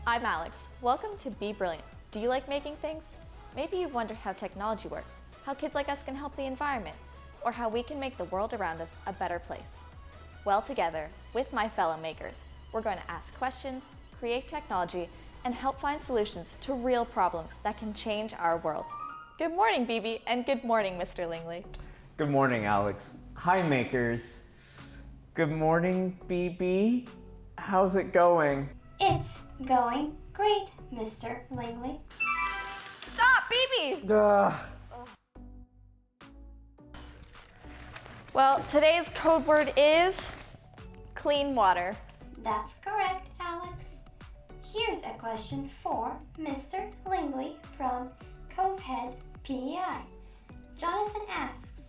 I'm Alex. Welcome to Be Brilliant. Do you like making things? Maybe you've wondered how technology works, how kids like us can help the environment, or how we can make the world around us a better place. Well, together, with my fellow makers, we're going to ask questions, create technology, and help find solutions to real problems that can change our world. Good morning, BB, and good morning, Mr. Lingley. Good morning, Alex. Hi, makers. Good morning, BB. How's it going? It's going great, Mr. Lingley. Stop, BB! Well, today's code word is clean water. That's correct, Alex. Here's a question for Mr. Lingley from Covehead PEI. Jonathan asks,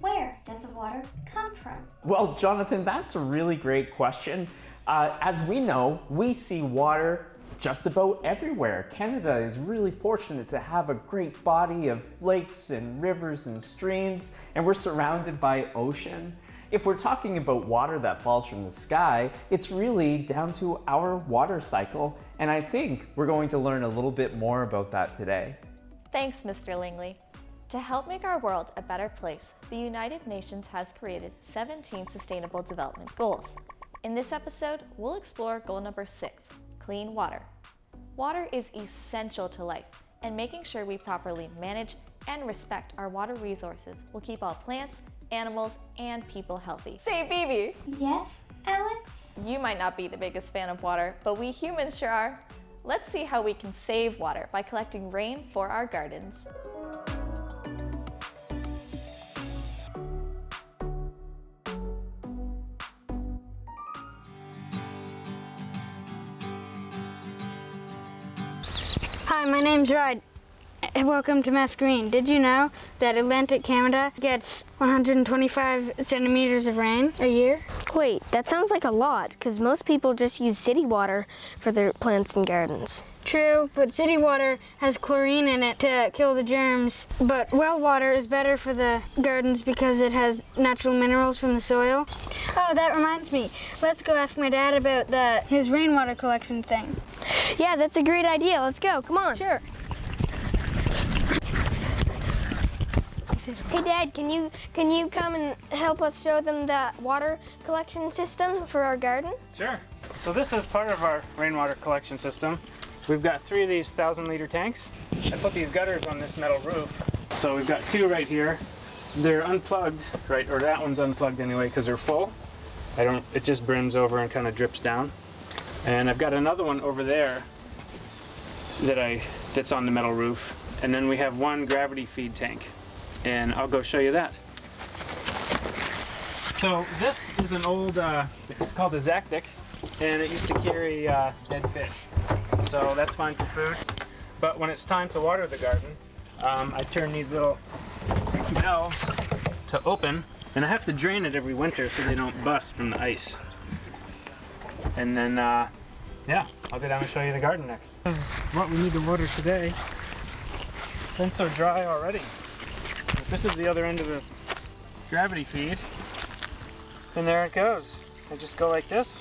where does the water come from? Well, Jonathan, that's a really great question. As we know, we see water just about everywhere. Canada is really fortunate to have a great body of lakes and rivers and streams, and we're surrounded by ocean. If we're talking about water that falls from the sky, it's really down to our water cycle, and I think we're going to learn a little bit more about that today. Thanks, Mr. Lingley. To help make our world a better place, the United Nations has created 17 Sustainable Development Goals. In this episode, we'll explore goal number 6, clean water. Water is essential to life, and making sure we properly manage and respect our water resources will keep all plants, animals, and people healthy. Say, BB! Yes, Alex? You might not be the biggest fan of water, but we humans sure are. Let's see how we can save water by collecting rain for our gardens. Hi, my name's Rod. Welcome to Mass Green. Did you know that Atlantic Canada gets 125 centimeters of rain a year? Wait, that sounds like a lot, because most people just use city water for their plants and gardens. True, but city water has chlorine in it to kill the germs. But well water is better for the gardens because it has natural minerals from the soil. Oh, that reminds me. Let's go ask my dad about his rainwater collection thing. Yeah, that's a great idea. Let's go. Come on. Sure. Hey, Dad, can you come and help us show them the water collection system for our garden? Sure. So this is part of our rainwater collection system. We've got 3 of these 1,000-liter tanks. I put these gutters on this metal roof. So we've got 2 right here. They're unplugged, right, or that one's unplugged anyway because they're full. It just brims over and kind of drips down. And I've got another one over there that's on the metal roof. And then we have 1 gravity feed tank. And I'll go show you that. So this is an old, it's called a Zactic, and it used to carry dead fish. So that's fine for food. But when it's time to water the garden, I turn these little valves to open, and I have to drain it every winter so they don't bust from the ice. And then, yeah, I'll go down and show you the garden next. What we need to water today. It's been so dry already. This is the other end of the gravity feed, and there it goes. I just go like this.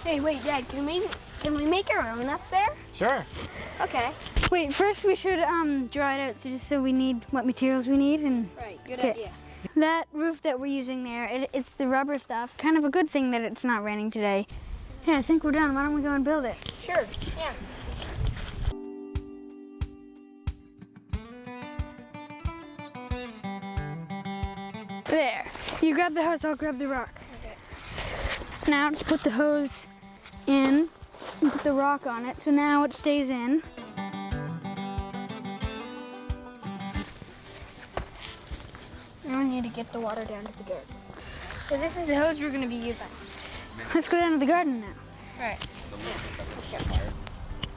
Hey, wait, Dad, can we make our own up there? Sure. Okay. Wait, first we should dry it out just so we need what materials we need and Right, good idea. That roof that we're using there, it's the rubber stuff. Kind of a good thing that it's not raining today. Yeah, I think we're done. Why don't we go and build it? Sure, yeah. There. You grab the hose, I'll grab the rock. Okay. Now just put the hose in and put the rock on it. So now it stays in. Now we need to get the water down to the garden. So this is the hose we're going to be using. Let's go down to the garden now. All right.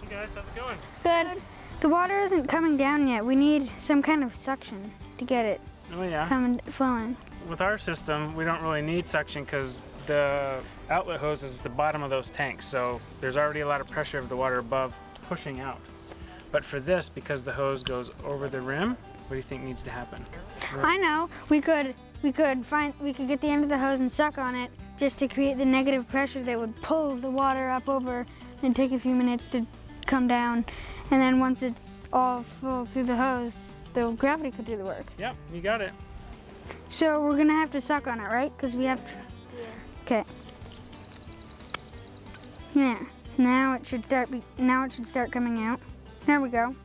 Hey guys, how's it going? Good. The water isn't coming down yet. We need some kind of suction to get it Oh yeah. flowing. With our system, we don't really need suction because the outlet hose is at the bottom of those tanks, so there's already a lot of pressure of the water above pushing out. But for this, because the hose goes over the rim, what do you think needs to happen? I know. We could get the end of the hose and suck on it just to create the negative pressure that would pull the water up over and take a few minutes to come down. And then once it's all full through the hose, the gravity could do the work. Yep, you got it. So we're gonna have to suck on it, right? Because we have to. Okay. Yeah. Now it should start. Now it should start coming out. There we go.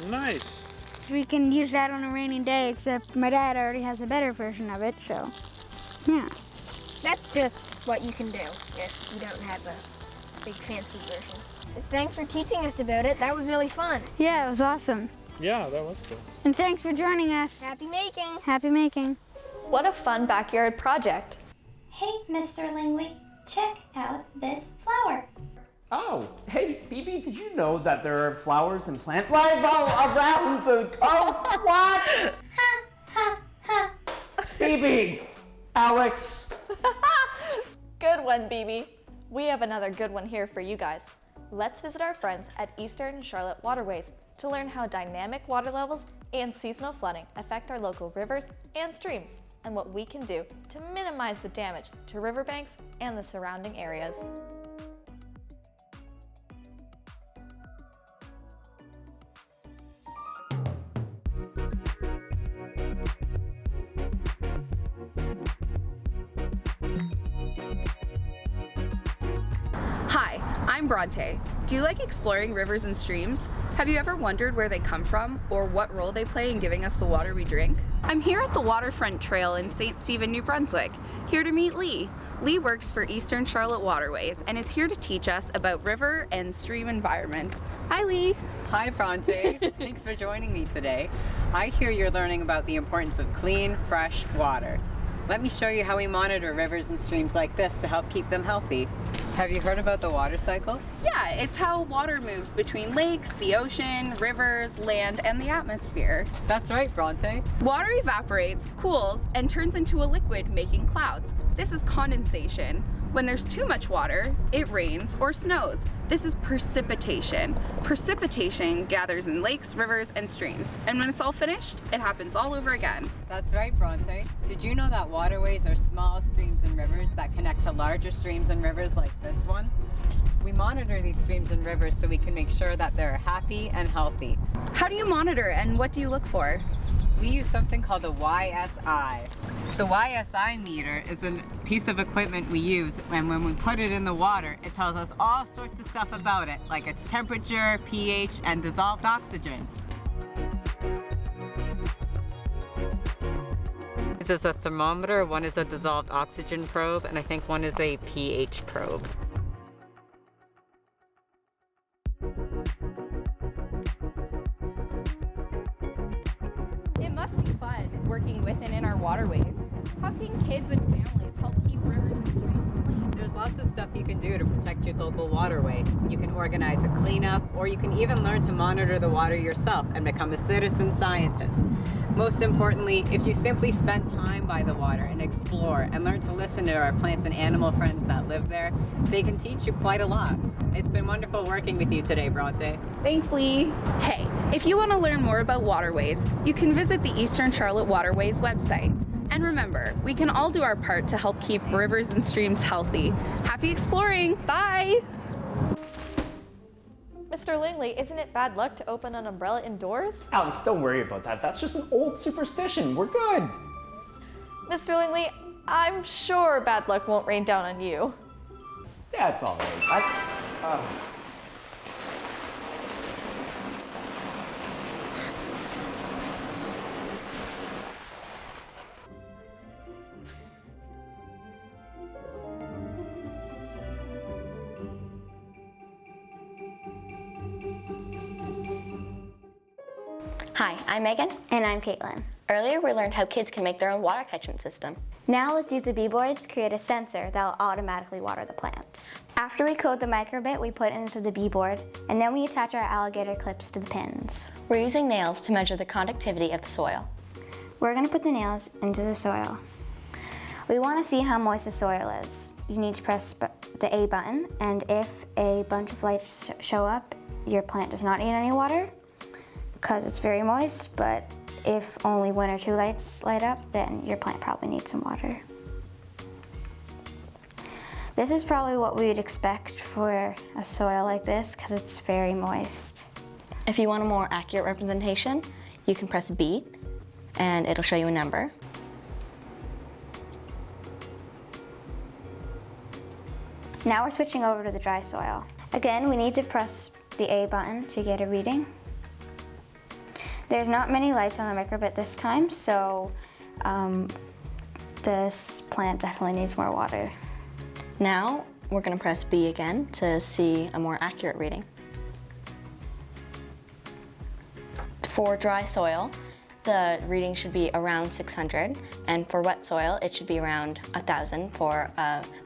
Nice. We can use that on a rainy day. Except my dad already has a better version of it. So, yeah. That's just what you can do if you don't have a big fancy version. Thanks for teaching us about it. That was really fun. Yeah, it was awesome. Yeah, that was cool. And thanks for joining us. Happy making. Happy making. What a fun backyard project. Hey, Mr. Lingley, check out this flower. Oh, hey, BB, did you know that there are flowers and plant life all around the cove? What? Ha, ha, ha. BB, Alex. Good one, BB. We have another good one here for you guys. Let's visit our friends at Eastern Charlotte Waterways to learn how dynamic water levels and seasonal flooding affect our local rivers and streams, and what we can do to minimize the damage to riverbanks and the surrounding areas. Hi, I'm Bronte. Do you like exploring rivers and streams? Have you ever wondered where they come from or what role they play in giving us the water we drink? I'm here at the Waterfront Trail in St. Stephen, New Brunswick, here to meet Lee. Lee works for Eastern Charlotte Waterways and is here to teach us about river and stream environments. Hi, Lee. Hi, Bronte. Thanks for joining me today. I hear you're learning about the importance of clean, fresh water. Let me show you how we monitor rivers and streams like this to help keep them healthy. Have you heard about the water cycle? Yeah, it's how water moves between lakes, the ocean, rivers, land, and the atmosphere. That's right, Bronte. Water evaporates, cools, and turns into a liquid, making clouds. This is condensation. When there's too much water, it rains or snows. This is precipitation. Precipitation gathers in lakes, rivers, and streams. And when it's all finished, it happens all over again. That's right, Bronte. Did you know that waterways are small streams and rivers that connect to larger streams and rivers like this one? We monitor these streams and rivers so we can make sure that they're happy and healthy. How do you monitor and what do you look for? We use something called the YSI. The YSI meter is a piece of equipment we use, and when we put it in the water, it tells us all sorts of stuff about it, like its temperature, pH, and dissolved oxygen. This is a thermometer, one is a dissolved oxygen probe, and I think one is a pH probe. It must be fun working with and in our waterways. How can kids and families help keep rivers and streams clean? There's lots of stuff you can do to protect your local waterway. You can organize a cleanup, or you can even learn to monitor the water yourself and become a citizen scientist. Most importantly, if you simply spend time by the water and explore and learn to listen to our plants and animal friends that live there, they can teach you quite a lot. It's been wonderful working with you today, Bronte. Thanks, Lee. Hey, if you want to learn more about waterways, you can visit the Eastern Charlotte Waterways website. And remember, we can all do our part to help keep rivers and streams healthy. Happy exploring! Bye! Mr. Lingley, isn't it bad luck to open an umbrella indoors? Alex, don't worry about that. That's just an old superstition. We're good. Mr. Lingley, I'm sure bad luck won't rain down on you. Yeah, it's all right. Hi, I'm Megan. And I'm Caitlin. Earlier we learned how kids can make their own water catchment system. Now let's use the b.Board to create a sensor that will automatically water the plants. After we code the microbit, we put it into the b.Board, and then we attach our alligator clips to the pins. We're using nails to measure the conductivity of the soil. We're going to put the nails into the soil. We want to see how moist the soil is. You need to press the A button, and if a bunch of lights show up, your plant does not need any water because it's very moist, but if only 1 or 2 lights light up, then your plant probably needs some water. This is probably what we'd expect for a soil like this because it's very moist. If you want a more accurate representation, you can press B and it'll show you a number. Now we're switching over to the dry soil. Again, we need to press the A button to get a reading. There's not many lights on the microbit this time, so this plant definitely needs more water. Now we're going to press B again to see a more accurate reading. For dry soil, the reading should be around 600, and for wet soil, it should be around 1,000 for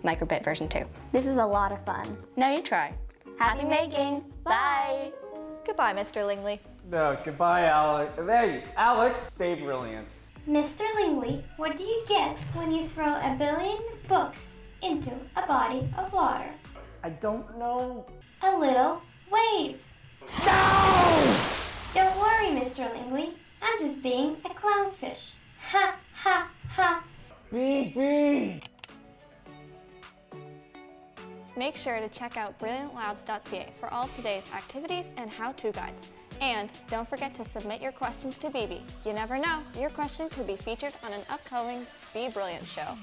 microbit version 2. This is a lot of fun. Now you try. Happy making! Bye! Goodbye, Mr. Lingley. No, goodbye, Alex. Hey, Alex, stay brilliant. Mr. Lingley, what do you get when you throw a billion books into a body of water? I don't know. A little wave. No! Don't worry, Mr. Lingley. I'm just being a clownfish. Ha, ha, ha. B. Make sure to check out brilliantlabs.ca for all of today's activities and how-to guides. And don't forget to submit your questions to BB. You never know, your question could be featured on an upcoming Be Brilliant show.